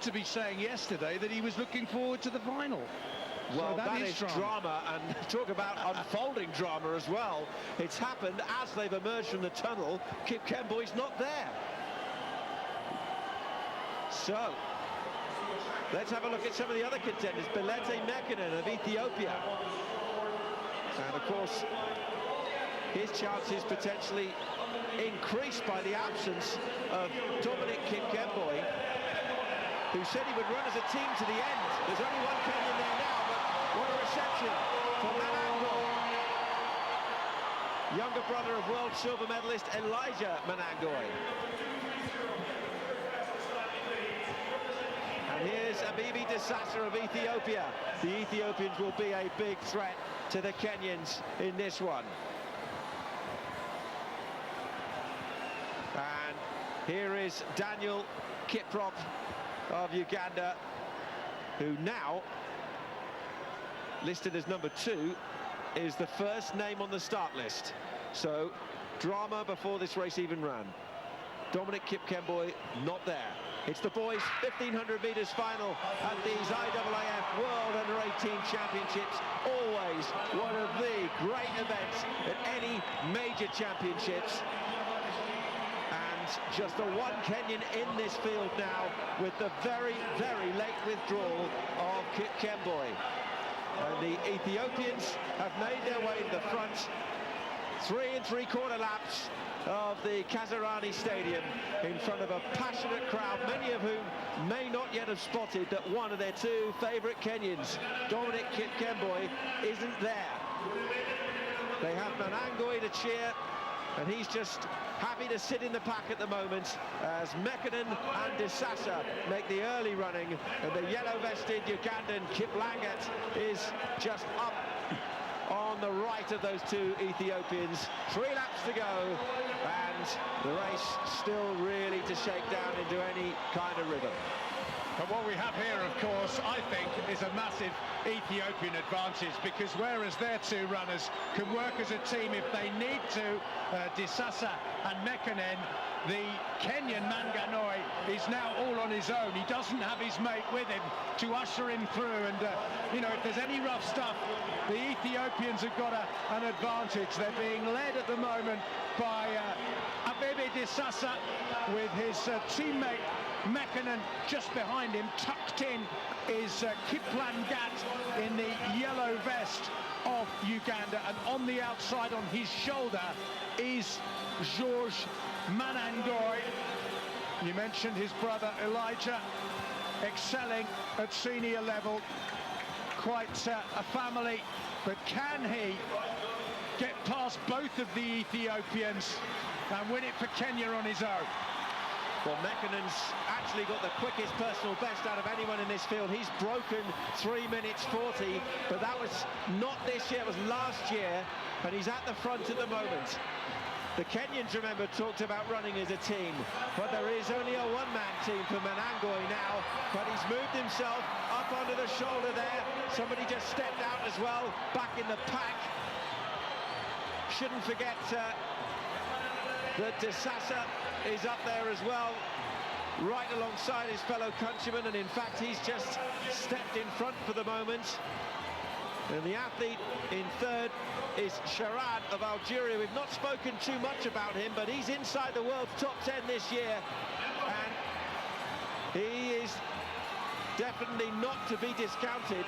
to be saying yesterday that he was looking forward to the final. Well, so that is drama, and talk about unfolding drama as well. It's happened as they've emerged from the tunnel. Kip Kemboy's not there. So, let's have a look at some of the other contenders. Belete Mekinen of Ethiopia. And, of course, his chances potentially increased by the absence of Dominic Kip Kemboy, who said he would run as a team to the end. There's only one Kenyan there now, but what a reception for Manangoi. Younger brother of world silver medalist Elijah Manangoi. And here's Abibi Disasa of Ethiopia. The Ethiopians will be a big threat to the Kenyans in this one. And here is Daniel Kiprop of Uganda, who now, listed as number 2, is the first name on the start list. So, drama before this race even ran. Dominic Kip Kemboy not there. It's the boys' 1500 metres final at these IAAF World Under-18 Championships. Always one of the great events at any major championships. Just the one Kenyan in this field now, with the very, very late withdrawal of Kip Kemboy. And the Ethiopians have made their way in the front. 3 3/4 laps of the Kasarani Stadium in front of a passionate crowd, many of whom may not yet have spotted that one of their 2 favourite Kenyans, Dominic Kip Kemboy, isn't there. They have Manangoi to cheer, and he's just happy to sit in the pack at the moment as Mekinen and Disasa make the early running, and the yellow-vested Ugandan Kip Langat is just up on the right of those 2 Ethiopians. 3 laps to go, and the race still really to shake down into any kind of rhythm. But what we have here, of course, I think, is a massive Ethiopian advantage, because whereas their 2 runners can work as a team if they need to, Disasa and Mekinen, the Kenyan Manangoi is now all on his own. He doesn't have his mate with him to usher him through, and you know, if there's any rough stuff, the Ethiopians have got an advantage. They're being led at the moment by Abibi Disasa, with his teammate Mekinen just behind him. Tucked in is Kip Langat in the yellow vest of Uganda, and on the outside on his shoulder is George Manangoi. You mentioned his brother Elijah, excelling at senior level, quite a family, but can he get past both of the Ethiopians and win it for Kenya on his own? Well, Mekinen's actually got the quickest personal best out of anyone in this field. He's broken 3 minutes 40, but that was not this year, it was last year, and he's at the front at the moment. The Kenyans, remember, talked about running as a team, but there is only a one-man team for Manangoi now, but he's moved himself up onto the shoulder there. Somebody just stepped out as well, back in the pack. Shouldn't forget that Disasa is up there as well, right alongside his fellow countrymen, and in fact he's just stepped in front for the moment. And the athlete in 3rd is Sharad of Algeria. We've not spoken too much about him, but he's inside the world's top 10 this year, and he is definitely not to be discounted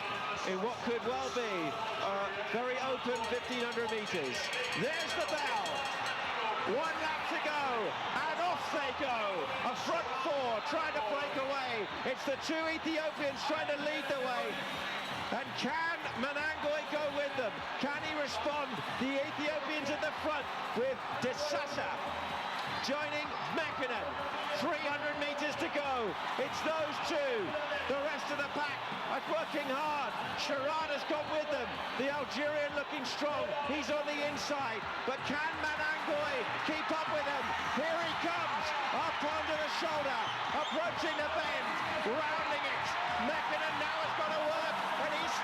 in what could well be a very open 1500 metres. There's the bell. 1 lap to go, and off they go. A front 4 trying to break away. It's the 2 Ethiopians trying to lead the way. And can Manangoi go with them? Can he respond? The Ethiopians at the front with Disasa joining Mekinen. 300 metres to go. It's those 2. The rest of the pack are working hard. Sharad has got with them. The Algerian looking strong. He's on the inside. But can Manangoi keep up with him? Here he comes. Up onto the shoulder. Approaching the bend. Rounding it. Mekinen now has got to work. And he's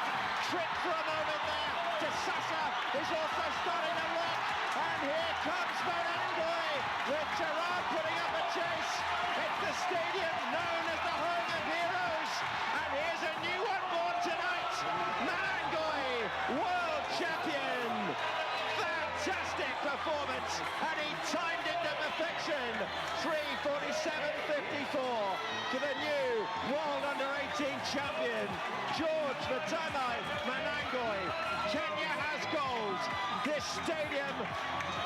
tripped for a moment there. Disasa is also starting to work. And here comes Manangoi with Sharad putting up a chase. It's the stadium known as the home of heroes. 7:54 for the new World Under-18 champion, George Manangoi. Kenya has gold. This stadium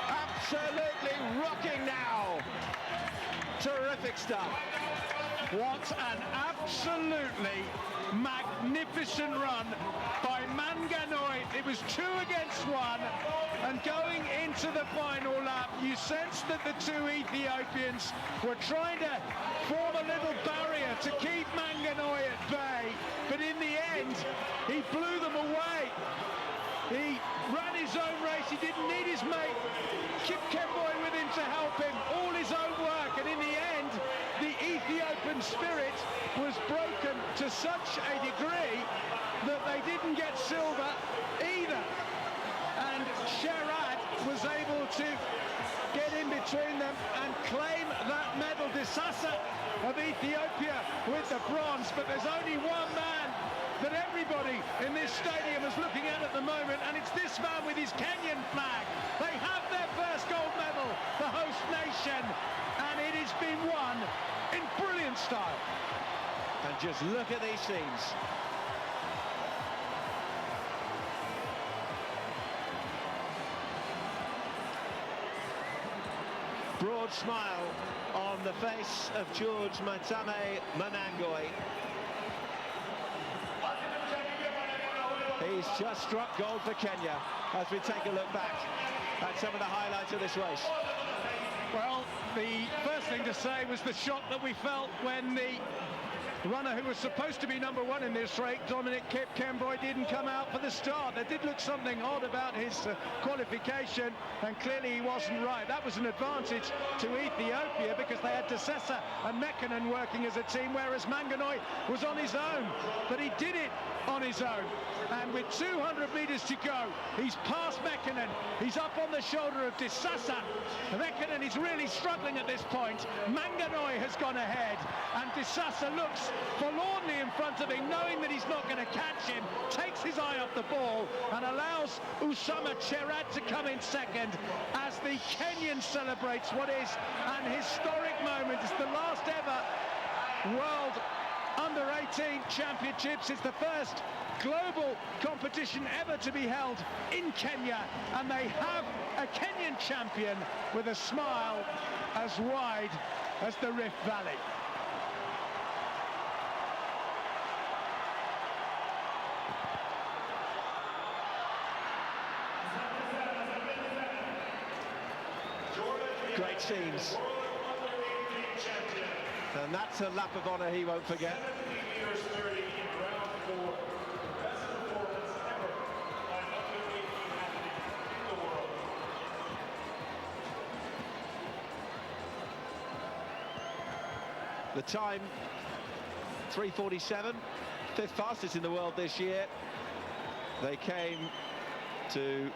absolutely rocking now. Terrific stuff. What an absolutely magnificent run by Manangoi. It was 2 against 1, and going into the final lap, you sensed that the two Ethiopians were trying to form a little barrier to keep Manangoi at bay, but in the end, he blew them away. He ran his own race, he didn't need his mate Kip Kemboi with him to help him, all his own work, and in the end, the Ethiopian spirit was broken to such a degree that they didn't get silver either. And Sherad was able to get in between them and claim that medal. Disasa of Ethiopia with the bronze, but there's only one man that everybody in this stadium is looking at the moment, and it's this man with his Kenyan flag. They have their first gold medal, the host nation, and it has been won in brilliant style. And just look at these scenes. Broad smile on the face of George Manangoi. He's just struck gold for Kenya as we take a look back at some of the highlights of this race. Well, the first thing to say was the shock that we felt when the runner who was supposed to be number 1 in this race, Dominic Kip Kemboi, didn't come out for the start. There did look something odd about his qualification, and clearly he wasn't right. That was an advantage to Ethiopia because they had Disasa and Mekanen working as a team, whereas Manangoi was on his own. But he did it on his own, and with 200 metres to go, he's past Mekanen. He's up on the shoulder of Disasa. Mekanen is really struggling at this point. Manangoi has gone ahead, and Disasa looks forlornly in front of him, knowing that he's not going to catch him, takes his eye off the ball and allows Usama Cherad to come in second as the Kenyan celebrates what is an historic moment. It's the last ever World Under-18 Championships. It's the first global competition ever to be held in Kenya, and they have a Kenyan champion with a smile as wide as the Rift Valley. Great scenes. And that's a lap of honour he won't forget. The time, 3:47, 5th fastest in the world this year. They came to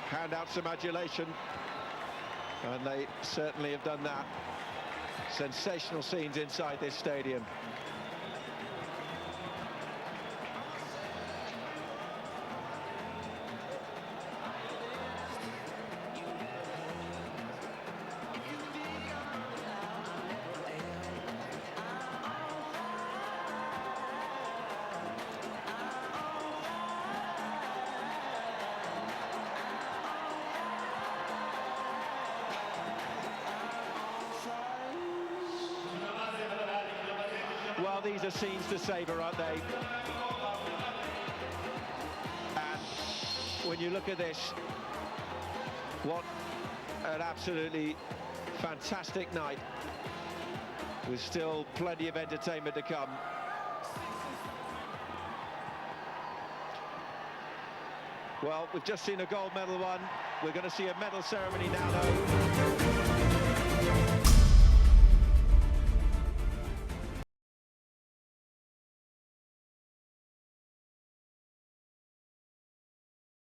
hand out some adulation, and they certainly have done that. Sensational scenes inside this stadium. Well, these are scenes to savour, aren't they? And when you look at this, what an absolutely fantastic night, with still plenty of entertainment to come. Well, we've just seen a gold medal won. We're going to see a medal ceremony now, though.